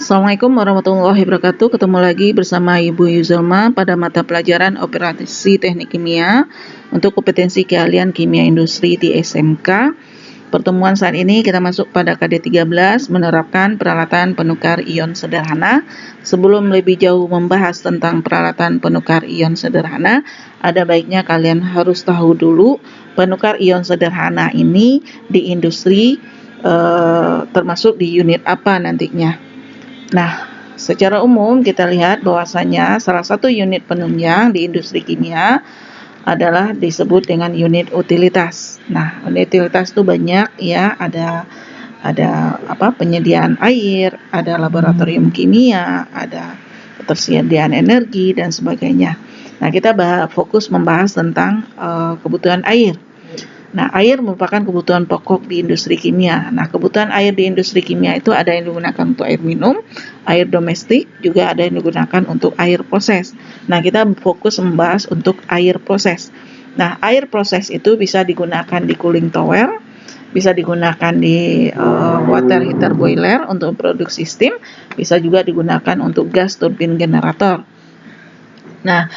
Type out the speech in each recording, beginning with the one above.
Assalamualaikum warahmatullahi wabarakatuh. Ketemu lagi bersama Ibu Yuzelma pada mata pelajaran Operasi Teknik Kimia untuk kompetensi keahlian kimia industri di SMK. Pertemuan saat ini kita masuk pada KD13 menerapkan peralatan penukar ion sederhana. Sebelum lebih jauh membahas tentang peralatan penukar ion sederhana, ada baiknya kalian harus tahu dulu penukar ion sederhana ini di industri termasuk di unit apa nantinya. Nah, secara umum kita lihat bahwasanya salah satu unit penunjang di industri kimia adalah disebut dengan unit utilitas. Nah, unit utilitas itu banyak ya, ada penyediaan air, ada laboratorium kimia, ada ketersediaan energi dan sebagainya. Nah, kita fokus membahas tentang kebutuhan air. Nah, air merupakan kebutuhan pokok di industri kimia. Nah, kebutuhan air di industri kimia itu ada yang digunakan untuk air minum, air domestik, juga ada yang digunakan untuk air proses. Nah, kita fokus membahas untuk air proses. Nah, air proses itu bisa digunakan di cooling tower, bisa digunakan di water heater boiler untuk produksi steam, bisa juga digunakan untuk gas turbin generator. Nah,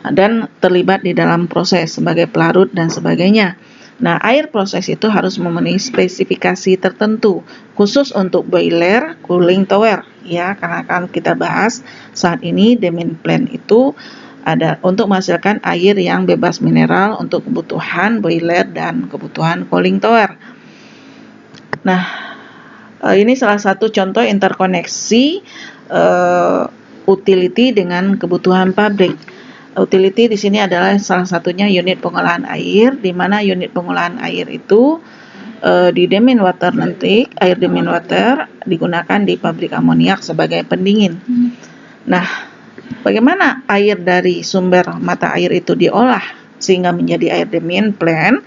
dan terlibat di dalam proses sebagai pelarut dan sebagainya. Nah, air proses itu harus memenuhi spesifikasi tertentu khusus untuk boiler, cooling tower ya, karena akan kita bahas saat ini demand plan itu ada untuk menghasilkan air yang bebas mineral untuk kebutuhan boiler dan kebutuhan cooling tower. Nah, ini salah satu contoh interkoneksi utility dengan kebutuhan pabrik. Utility di sini adalah salah satunya unit pengolahan air, di mana unit pengolahan air itu di demand water nanti, air demand water digunakan di pabrik amoniak sebagai pendingin. Nah, bagaimana air dari sumber mata air itu diolah sehingga menjadi air demand plant?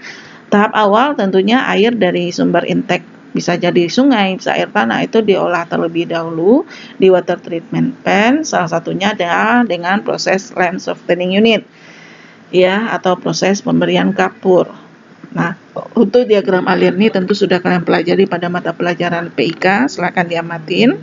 Tahap awal tentunya air dari sumber intake, bisa jadi sungai, bisa air tanah, itu diolah terlebih dahulu di water treatment plant, salah satunya adalah dengan proses land softening unit ya, atau proses pemberian kapur. Nah, untuk diagram alir ini tentu sudah kalian pelajari pada mata pelajaran PIK, silakan diamatin.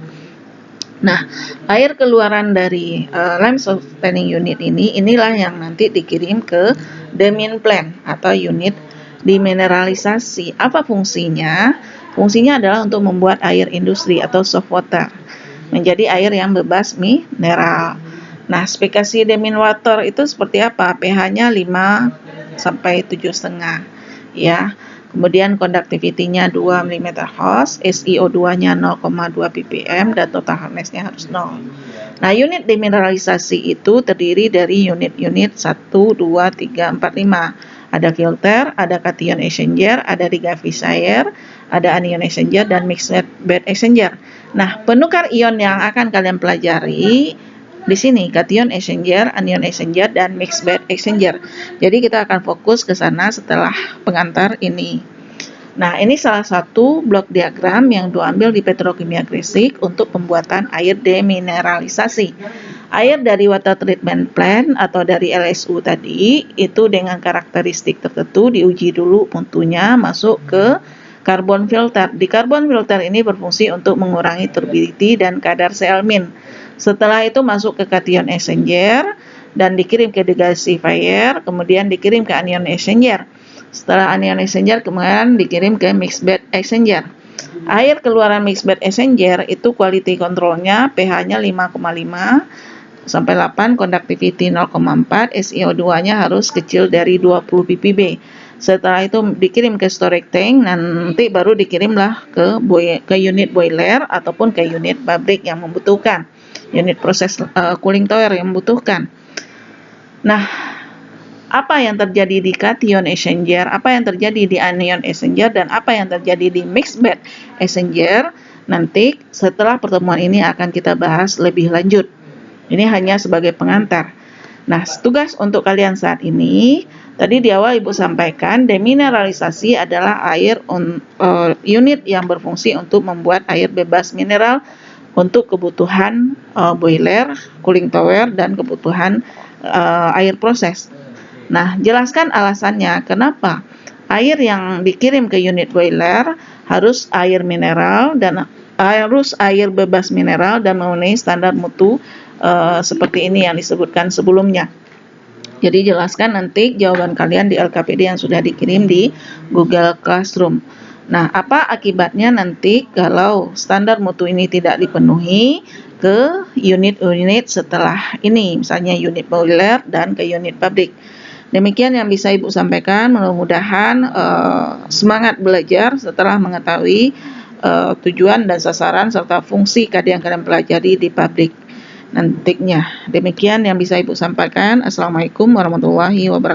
Nah, air keluaran dari land softening unit inilah yang nanti dikirim ke demand plant atau unit dimineralisasi. Apa fungsinya? Fungsinya adalah untuk membuat air industri atau soft water menjadi air yang bebas mineral. Nah, spesifikasi demand water itu seperti apa? pH-nya 5 sampai 7,5 ya. Kemudian conductivity-nya 2 mm Hz, SiO2-nya 0,2 ppm dan total hardness-nya harus 0. Nah, unit demineralisasi itu terdiri dari unit-unit 1, 2, 3, 4, 5. Ada filter, ada cation exchanger, ada regasifier, ada anion exchanger dan mixed bed exchanger. Nah, penukar ion yang akan kalian pelajari di sini cation exchanger, anion exchanger dan mixed bed exchanger. Jadi kita akan fokus ke sana setelah pengantar ini. Nah, ini salah satu blok diagram yang diambil di Petrokimia Gresik untuk pembuatan air demineralisasi. Air dari water treatment plant atau dari LSU tadi itu dengan karakteristik tertentu diuji dulu mutunya masuk ke carbon filter. Di carbon filter ini berfungsi untuk mengurangi turbidity dan kadar Cl-min. Setelah itu masuk ke cation exchanger dan dikirim ke degasifier, kemudian dikirim ke anion exchanger. Setelah anion exchanger kemudian dikirim ke mixed bed exchanger. Air keluaran mixed bed exchanger itu quality controlnya pH-nya 5,5 sampai 8, conductivity 0,4, SiO2-nya harus kecil dari 20 ppb. Setelah itu dikirim ke storage tank, nanti baru dikirimlah ke unit boiler ataupun ke unit pabrik yang membutuhkan, unit proses cooling tower yang membutuhkan. Nah, apa yang terjadi di cation exchanger, apa yang terjadi di anion exchanger, dan apa yang terjadi di mixed bed exchanger, nanti setelah pertemuan ini akan kita bahas lebih lanjut. Ini hanya sebagai pengantar. Nah, tugas untuk kalian saat ini, tadi di awal Ibu sampaikan, demineralisasi adalah unit yang berfungsi untuk membuat air bebas mineral untuk kebutuhan boiler, cooling tower, dan kebutuhan air proses. Nah, jelaskan alasannya kenapa air yang dikirim ke unit boiler harus air mineral dan arus air bebas mineral dan memenuhi standar mutu seperti ini yang disebutkan sebelumnya. Jadi jelaskan nanti jawaban kalian di LKPD yang sudah dikirim di Google Classroom. Nah, apa akibatnya nanti kalau standar mutu ini tidak dipenuhi ke unit-unit setelah ini, misalnya unit boiler dan ke unit pabrik. Demikian yang bisa Ibu sampaikan, mudah-mudahan semangat belajar setelah mengetahui tujuan dan sasaran serta fungsi yang kalian pelajari di pabrik nantinya. Demikian yang bisa Ibu sampaikan. Assalamualaikum warahmatullahi wabarakatuh.